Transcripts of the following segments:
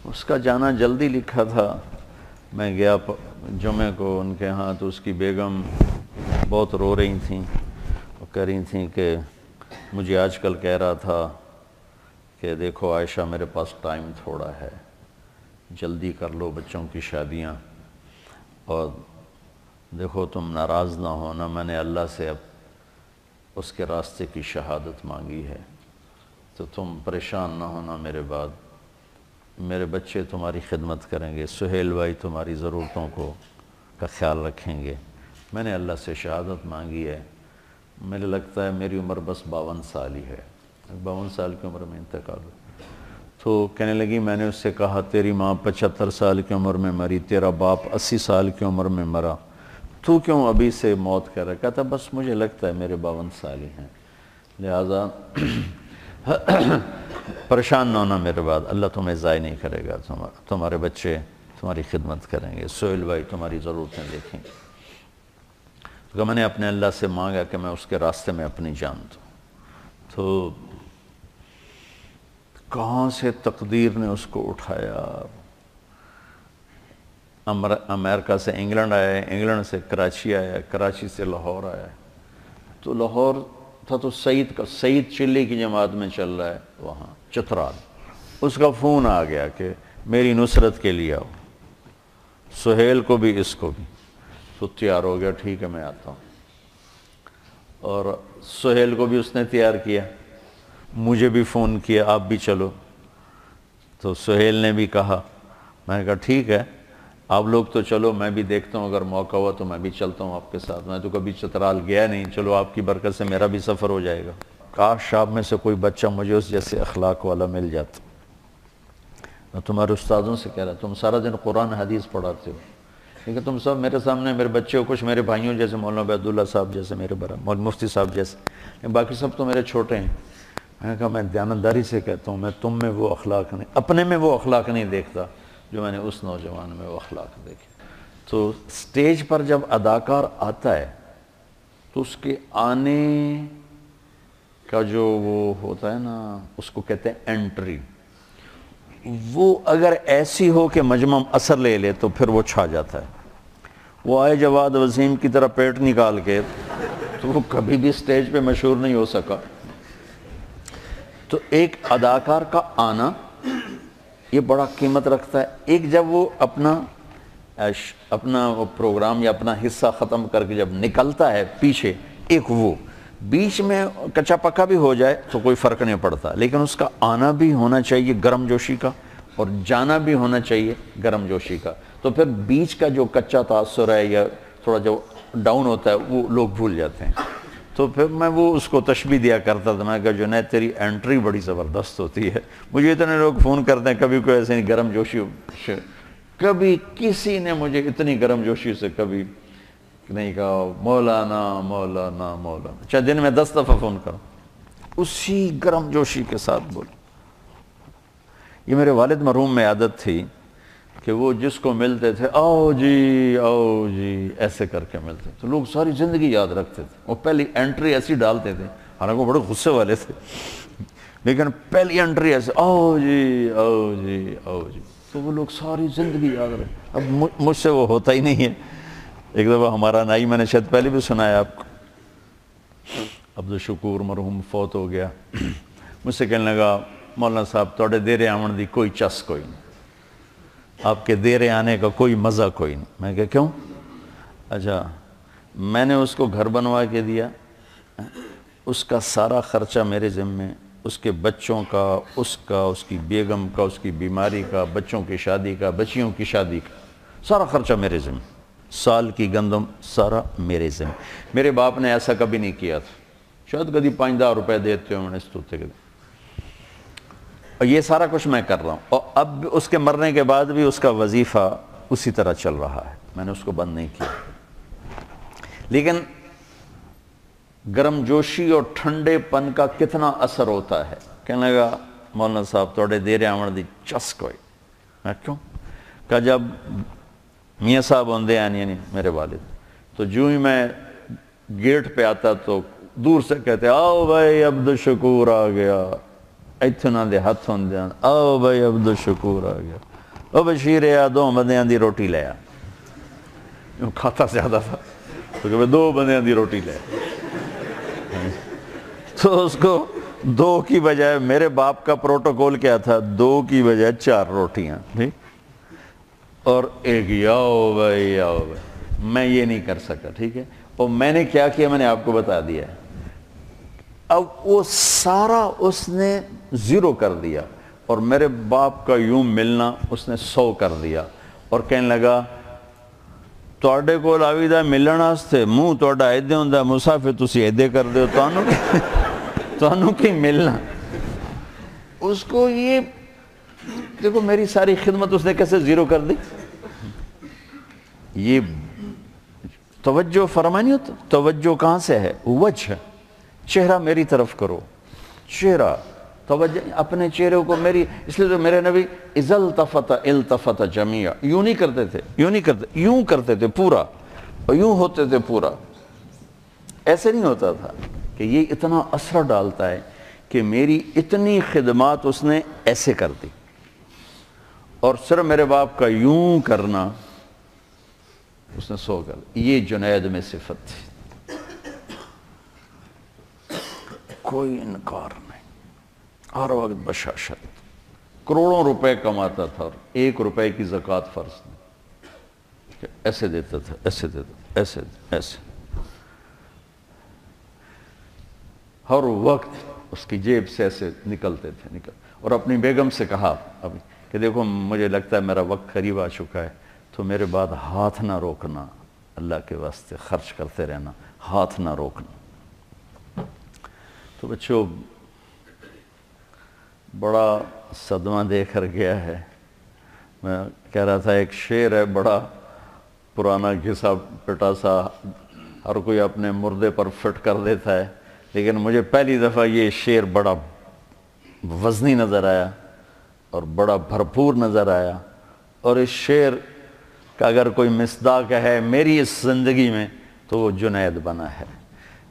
اس کا جانا جلدی لکھا تھا. میں گیا جمعے کو ان کے ہاں، تو اس کی بیگم بہت رو رہی تھیں. وہ کہہ رہی تھیں کہ مجھے آج کل کہہ رہا تھا کہ دیکھو عائشہ، میرے پاس ٹائم تھوڑا ہے، جلدی کر لو بچوں کی شادیاں، اور دیکھو تم ناراض نہ ہونا، میں نے اللہ سے اب اس کے راستے کی شہادت مانگی ہے، تو تم پریشان نہ ہونا میرے بعد، میرے بچے تمہاری خدمت کریں گے، سہیل بھائی تمہاری ضرورتوں کا خیال رکھیں گے، میں نے اللہ سے شہادت مانگی ہے. مجھے لگتا ہے میری عمر بس 52 سال ہی ہے، 52 سال کی عمر میں انتقال ہو. تو کہنے لگی میں نے اس سے کہا تیری ماں 75 سال کی عمر میں مری، تیرا باپ 80 سال کی عمر میں مرا، تو کیوں ابھی سے موت کر رہا ہے؟ کہتا بس مجھے لگتا ہے میرے 52 سال ہی ہیں، لہٰذا پریشان نہ ہونا میرے بعد، اللہ تمہیں ضائع نہیں کرے گا، تمہارے بچے تمہاری خدمت کریں گے، سہیل بھائی تمہاری ضرورتیں دیکھیں گے. تو میں نے اپنے اللہ سے مانگا کہ میں اس کے راستے میں اپنی جان دوں. تو کہاں سے تقدیر نے اس کو اٹھایا. امریکہ سے انگلینڈ آیا ہے، انگلینڈ سے کراچی آیا ہے، کراچی سے لاہور آیا ہے. تو لاہور تھا تو سعید چلی کی جماعت میں چل رہا ہے وہاں چترال. اس کا فون آ گیا کہ میری نصرت کے لیے آؤ، سہیل کو بھی اس کو بھی. تو تیار ہو گیا، ٹھیک ہے میں آتا ہوں. اور سہیل کو بھی اس نے تیار کیا، مجھے بھی فون کیا آپ بھی چلو. تو سہیل نے بھی کہا، میں نے کہا ٹھیک ہے آپ لوگ تو چلو، میں بھی دیکھتا ہوں اگر موقع ہوا تو میں بھی چلتا ہوں آپ کے ساتھ، میں تو کبھی چترال گیا نہیں، چلو آپ کی برکت سے میرا بھی سفر ہو جائے گا. کاش آپ میں سے کوئی بچہ مجھے اس جیسے اخلاق والا مل جاتا. میں تمہارے استادوں سے کہہ رہا تم سارا دن قرآن حدیث پڑھاتے ہو، لیکن تم سب میرے سامنے میرے بچے ہو، کچھ میرے بھائیوں جیسے مولانا عبیداللہ صاحب جیسے میرے مولانا مفتی صاحب جیسے، باقی سب تو میرے چھوٹے ہیں. میں نے کہا میں دیانتداری سے کہتا ہوں، میں تم میں وہ اخلاق نہیں، اپنے میں وہ اخلاق نہیں دیکھتا جو میں نے اس نوجوان میں وہ اخلاق دیکھے. تو سٹیج پر جب اداکار آتا ہے تو اس کے آنے کا جو وہ ہوتا ہے نا، اس کو کہتے ہیں انٹری. وہ اگر ایسی ہو کہ مجمع اثر لے لے تو پھر وہ چھا جاتا ہے. وہ آئے جواد وسیم کی طرح پیٹ نکال کے تو وہ کبھی بھی سٹیج پہ مشہور نہیں ہو سکا. تو ایک اداکار کا آنا یہ بڑا قیمت رکھتا ہے. ایک جب وہ اپنا وہ پروگرام یا اپنا حصہ ختم کر کے جب نکلتا ہے پیچھے، ایک وہ بیچ میں کچا پکا بھی ہو جائے تو کوئی فرق نہیں پڑتا، لیکن اس کا آنا بھی ہونا چاہیے گرم جوشی کا، اور جانا بھی ہونا چاہیے گرم جوشی کا. تو پھر بیچ کا جو کچا تاثر ہے یا تھوڑا جو ڈاؤن ہوتا ہے وہ لوگ بھول جاتے ہیں. تو پھر میں وہ اس کو تشبیہ دیا کرتا تھا، میں کہا جنید تیری انٹری بڑی زبردست ہوتی ہے. مجھے اتنے لوگ فون کرتے ہیں، کبھی کوئی ایسے نہیں گرم جوشی، کبھی کسی نے مجھے اتنی گرم جوشی سے کبھی نہیں کہا مولانا مولانا مولانا، چاہے دن میں 10 دفعہ فون کرو اسی گرم جوشی کے ساتھ بول. یہ میرے والد مرحوم میں عادت تھی کہ وہ جس کو ملتے تھے آؤ جی ایسے کر کے ملتے تو لوگ ساری زندگی یاد رکھتے تھے. وہ پہلی انٹری ایسی ڈالتے تھے، حالانکہ وہ بڑے غصے والے تھے، لیکن پہلی انٹری ایسے آؤ جی آؤ جی آؤ جی، تو وہ لوگ ساری زندگی یاد رکھتے. اب مجھ سے وہ ہوتا ہی نہیں ہے. ایک دفعہ ہمارا نائی، میں نے شاید پہلے بھی سنایا آپ کو، عبدالشکور مرحوم فوت ہو گیا. مجھ سے کہنے لگا مولانا صاحب توڑے دیرے آمن دی کوئی چس کوئی نہیں، آپ کے دیرے آنے کا کوئی مزہ کوئی نہیں. میں کہا کیوں؟ اچھا میں نے اس کو گھر بنوا کے دیا، اس کا سارا خرچہ میرے ذمے، اس کے بچوں کا، اس کی بیگم کا، اس کی بیماری کا، بچوں کی شادی کا، بچیوں کی شادی کا، سارا خرچہ میرے ذمے، سال کی گندم سارا میرے ذمے. میرے باپ نے ایسا کبھی نہیں کیا تھا، شاید کبھی 5-10 روپے دیتے ہوں اس توتے کے. اور یہ سارا کچھ میں کر رہا ہوں، اور اب اس کے مرنے کے بعد بھی اس کا وظیفہ اسی طرح چل رہا ہے، میں نے اس کو بند نہیں کیا. لیکن گرم جوشی اور ٹھنڈے پن کا کتنا اثر ہوتا ہے. کہنے لگا مولانا صاحب توڑے دیرے آمن دی چس کوئی. میں کیوں؟ کہ جب میاں صاحب ہوندے ہیں یعنی میرے والد، تو جو ہی میں گیٹ پہ آتا تو دور سے کہتے آؤ بھائی عبدالشکور آ گیا، اتنا دے ہاتھ ہوندے ہیں آؤ بھائی عبدالشکور آ گیا. او بشیر آ 2 بندیاں دی روٹی لے آ. کھاتا زیادہ تھا تو کہ 2 بندیاں دی روٹی لے. تو اس کو 2 کی بجائے, میرے باپ کا پروٹوکول کیا تھا, 2 کی بجائے 4 روٹیاں, ٹھیک, اور ایک یاؤ بھائی یاؤ بھائی. میں یہ نہیں کر سکا, ٹھیک ہے. اور میں نے کیا کیا, میں نے آپ کو بتا دیا ہے. اب وہ سارا اس نے 0 کر دیا, اور میرے باپ کا یوں ملنا اس نے 100 کر دیا, اور کہنے لگا تواڈے کول آویدا ملن واسطے منہ تواڈا ایدے ہوندا مسافر تسی ایدے کر دیو, تانوں کی ملنا. اس کو یہ دیکھو میری ساری خدمت اس نے کیسے 0 کر دی. یہ توجہ فرما نہیں ہوتا. توجہ کہاں سے ہے؟ وجہ, چہرہ میری طرف کرو, چہرہ توجہ اپنے چہرے کو میری. اس لیے تو میرے نبی اذا التفت التفت جميعا, یوں نہیں کرتے تھے, یوں نہیں کرتے, یوں کرتے تھے پورا, اور یوں ہوتے تھے پورا. ایسے نہیں ہوتا تھا کہ یہ اتنا اثر ڈالتا ہے کہ میری اتنی خدمات اس نے ایسے کر دی, اور صرف میرے باپ کا یوں کرنا اس نے 100 کر دی. یہ جنید میں صفت تھی, کوئی انکار نہیں, ہر وقت بشاشت. کروڑوں روپے کماتا تھا اور 1 روپے کی زکوٰۃ فرض نہیں, ایسے دیتا تھا, ایسے دیتا, ایسے ایسے. ہر وقت اس کی جیب سے ایسے نکلتے تھے, اور اپنی بیگم سے کہا ابھی کہ دیکھو مجھے لگتا ہے میرا وقت قریب آ چکا ہے, تو میرے بعد ہاتھ نہ روکنا, اللہ کے واسطے خرچ کرتے رہنا, ہاتھ نہ روکنا. تو بچوں بڑا صدمہ دے کر گیا ہے. میں کہہ رہا تھا ایک شعر ہے بڑا پرانا گھسا پٹا سا, ہر کوئی اپنے مردے پر فٹ کر دیتا ہے, لیکن مجھے پہلی دفعہ یہ شعر بڑا وزنی نظر آیا اور بڑا بھرپور نظر آیا. اور اس شعر کا اگر کوئی مصداق ہے میری اس زندگی میں تو وہ جنید بنا ہے.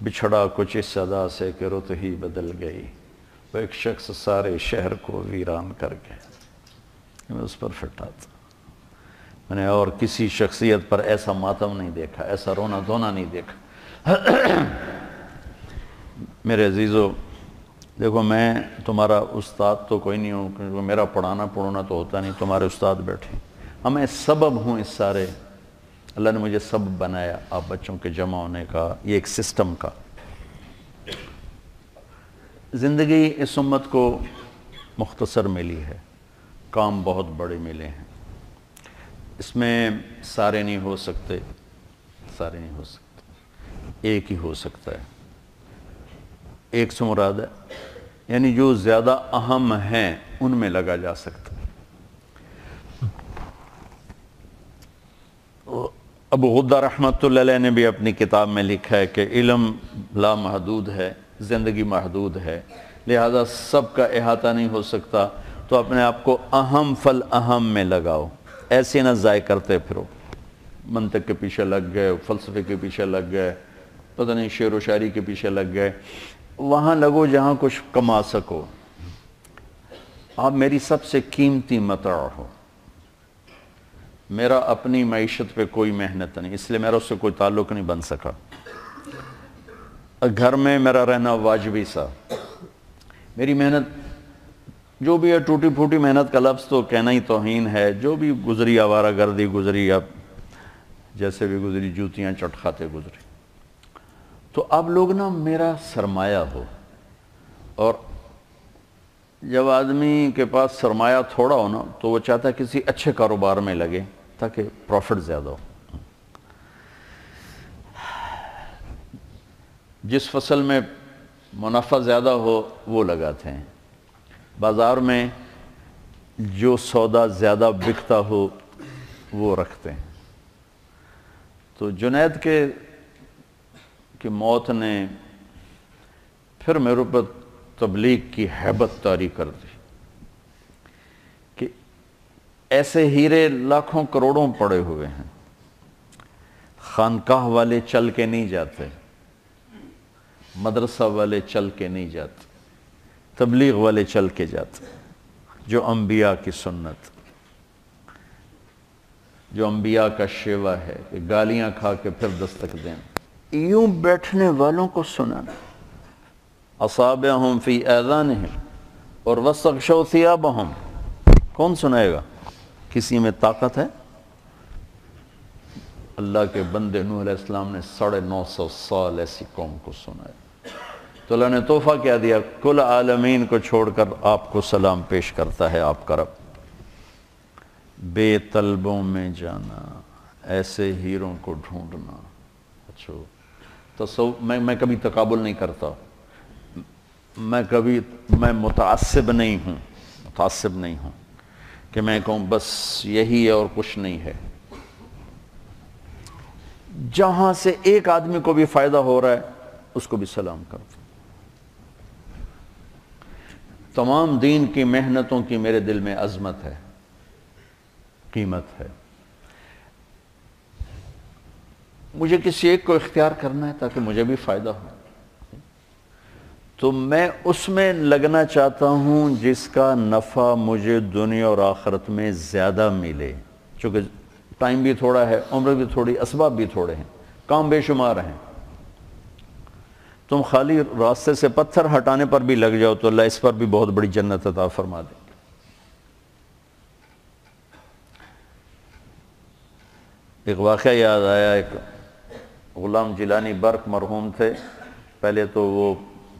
بچھڑا کچھ اس صدا سے کہ رت ہی بدل گئی, وہ ایک شخص سارے شہر کو ویران کر گیا. میں اس پر فٹا تھا. میں نے اور کسی شخصیت پر ایسا ماتم نہیں دیکھا, ایسا رونا دھونا نہیں دیکھا. میرے عزیزو دیکھو, میں تمہارا استاد تو کوئی نہیں ہوں, کیونکہ میرا پڑھانا پڑھونا تو ہوتا نہیں, تمہارے استاد بیٹھے. میں سبب ہوں اس سارے, اللہ نے مجھے سبب بنایا آپ بچوں کے جمع ہونے کا, یہ ایک سسٹم کا. زندگی اس امت کو مختصر ملی ہے, کام بہت بڑے ملے ہیں, اس میں سارے نہیں ہو سکتے, سارے نہیں ہو سکتے, ایک ہی ہو سکتا ہے. ایک سے مراد ہے یعنی جو زیادہ اہم ہیں ان میں لگا جا سکتا. ابو غدہ رحمۃ اللہ علیہ نے بھی اپنی کتاب میں لکھا ہے کہ علم لا محدود ہے, زندگی محدود ہے, لہذا سب کا احاطہ نہیں ہو سکتا, تو اپنے آپ کو اہم فل اہم میں لگاؤ. ایسے نہ ضائع کرتے پھرو, منطق کے پیچھے لگ گئے, فلسفے کے پیچھے لگ گئے, پتہ نہیں شعر و شاعری کے پیچھے لگ گئے. وہاں لگو جہاں کچھ کما سکو. آپ میری سب سے قیمتی متاع ہو. میرا اپنی معیشت پہ کوئی محنت نہیں, اس لیے میرا اس سے کوئی تعلق نہیں بن سکا. گھر میں میرا رہنا واجبی سا. میری محنت جو بھی ہے, ٹوٹی پھوٹی محنت کا لفظ تو کہنا ہی توہین ہے, جو بھی گزری آوارہ گردی گزری, اب جیسے بھی گزری, جوتیاں چٹ کھاتے گزری. تو اب لوگ نا میرا سرمایہ ہو. اور جب آدمی کے پاس سرمایہ تھوڑا ہو نا تو وہ چاہتا ہے کسی اچھے کاروبار میں لگے تاکہ پروفٹ زیادہ ہو. جس فصل میں منافع زیادہ ہو وہ لگاتے ہیں, بازار میں جو سودا زیادہ بکتا ہو وہ رکھتے ہیں. تو جنید کی موت نے پھر میرے پر تبلیغ کی ہیبت طاری کر دی کہ ایسے ہیرے لاکھوں کروڑوں پڑے ہوئے ہیں, خانقاہ والے چل کے نہیں جاتے, مدرسہ والے چل کے نہیں جاتے, تبلیغ والے چل کے جاتے, جو انبیاء کی سنت. جو انبیاء کا شیوا ہے کہ گالیاں کھا کے پھر دستک دیں، یوں بیٹھنے والوں کو سنانا، اصابعہم فی آذانہم اور واستغشوا ثیابہم، کون سنائے گا؟ کسی میں طاقت ہے؟ اللہ کے بندے نوح علیہ السلام نے 950 سال ایسی قوم کو سنایا، تو اللہ نے تحفہ کیا دیا؟ کل عالمین کو چھوڑ کر آپ کو سلام پیش کرتا ہے آپ کا رب۔ بے طلبوں میں جانا، ایسے ہیروں کو ڈھونڈنا۔ اچھا میں کبھی تقابل نہیں کرتا، میں متعصب نہیں ہوں کہ میں کہوں بس یہی ہے اور کچھ نہیں ہے۔ جہاں سے ایک آدمی کو بھی فائدہ ہو رہا ہے اس کو بھی سلام کرو۔ تمام دین کی محنتوں کی میرے دل میں عظمت ہے، قیمت ہے۔ مجھے کسی ایک کو اختیار کرنا ہے تاکہ مجھے بھی فائدہ ہو، تو میں اس میں لگنا چاہتا ہوں جس کا نفع مجھے دنیا اور آخرت میں زیادہ ملے، چونکہ ٹائم بھی تھوڑا ہے، عمر بھی تھوڑی، اسباب بھی تھوڑے ہیں، کام بے شمار ہیں۔ تم خالی راستے سے پتھر ہٹانے پر بھی لگ جاؤ تو اللہ اس پر بھی بہت بڑی جنت عطا فرما دے گا۔ ایک واقعہ یاد آیا، ایک غلام جیلانی برق مرحوم تھے، پہلے تو وہ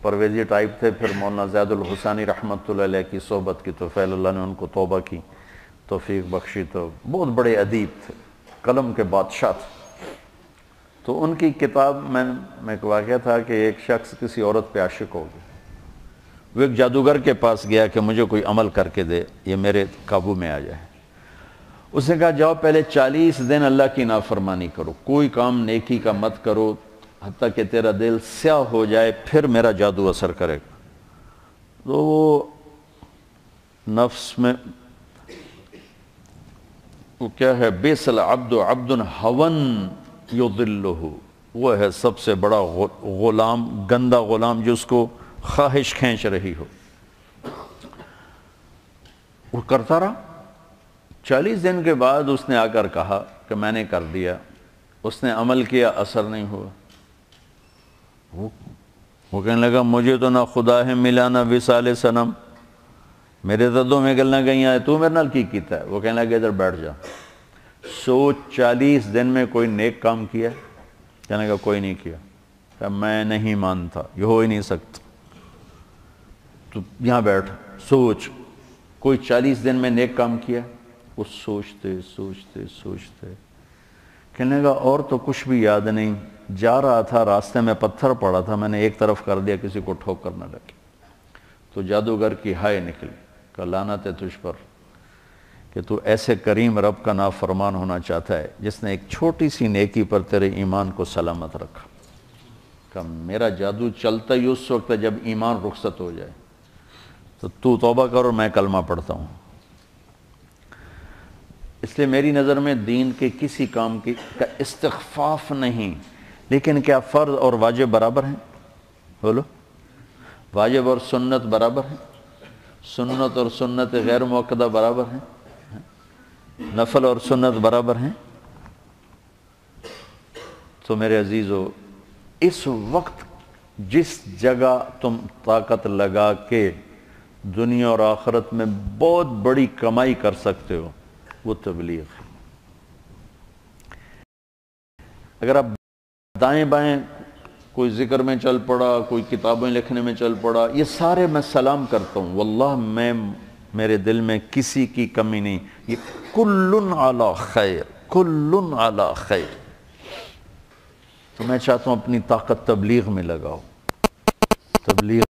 پرویزی ٹائپ تھے، پھر مولانا زید الحسانی رحمۃ اللہ علیہ کی صحبت کی تو فیل اللہ نے ان کو توبہ کی، توفیق بخشی، تو بہت بڑے ادیب تھے، قلم کے بادشاہ تھے۔ تو ان کی کتاب میں ایک واقعہ تھا کہ ایک شخص کسی عورت پہ عاشق ہو گیا، وہ ایک جادوگر کے پاس گیا کہ مجھے کوئی عمل کر کے دے، یہ میرے قابو میں آ جائے۔ اس نے کہا جاؤ پہلے 40 دن اللہ کی نافرمانی کرو، کوئی کام نیکی کا مت کرو حتیٰ کہ تیرا دل سیاہ ہو جائے، پھر میرا جادو اثر کرے گا۔ تو وہ نفس میں وہ کیا ہے، بیس العبد عبد ہون یضلہ، وہ ہے سب سے بڑا غلام، گندا غلام جو اس کو خواہش کھینچ رہی ہو۔ وہ کرتا رہا، 40 دن کے بعد اس نے آ کر کہا کہ میں نے کر دیا، اس نے عمل کیا، اثر نہیں ہوا۔ وہ کہنے لگا مجھے تو نہ خدا ہے ملا نہ وصال صنم، میرے دردوں میں گلنا گئی ہیں، تو میرے نال کی کیتا ہے؟ وہ کہنے لگا ادھر بیٹھ جا، سوچ 40 دن میں کوئی نیک کام کیا؟ کہنے لگا کوئی نہیں کیا۔ کہ میں نہیں مانتا، یہ ہو ہی نہیں سکتا، تو یہاں بیٹھ سوچ کوئی 40 دن میں نیک کام کیا؟ وہ سوچتے کہنے لگا اور تو کچھ بھی یاد نہیں، جا رہا تھا راستے میں پتھر پڑا تھا، میں نے ایک طرف کر دیا کسی کو ٹھوکر نہ لگی۔ تو جادوگر کی ہائے نکلی کہ لعنت ہے تجھ پر کہ تو ایسے کریم رب کا نافرمان ہونا چاہتا ہے جس نے ایک چھوٹی سی نیکی پر تیرے ایمان کو سلامت رکھا۔ کہ میرا جادو چلتا ہی اس وقت ہے جب ایمان رخصت ہو جائے، تو توبہ کر اور میں کلمہ پڑھتا ہوں۔ اس لیے میری نظر میں دین کے کسی کام کا استخفاف نہیں، لیکن کیا فرض اور واجب برابر ہیں؟ بولو، واجب اور سنت برابر ہیں؟ سنت اور سنت غیر مؤکدہ برابر ہیں؟ نفل اور سنت برابر ہیں؟ تو میرے عزیزو، اس وقت جس جگہ تم طاقت لگا کے دنیا اور آخرت میں بہت بڑی کمائی کر سکتے ہو وہ تبلیغ ہے۔ اگر آپ دائیں بائیں کوئی ذکر میں چل پڑا، کوئی کتابیں لکھنے میں چل پڑا، یہ سارے میں سلام کرتا ہوں، واللہ میرے دل میں کسی کی کمی نہیں، یہ کلن علی خیر، کلن علی خیر۔ تو میں چاہتا ہوں اپنی طاقت تبلیغ میں لگاؤ، تبلیغ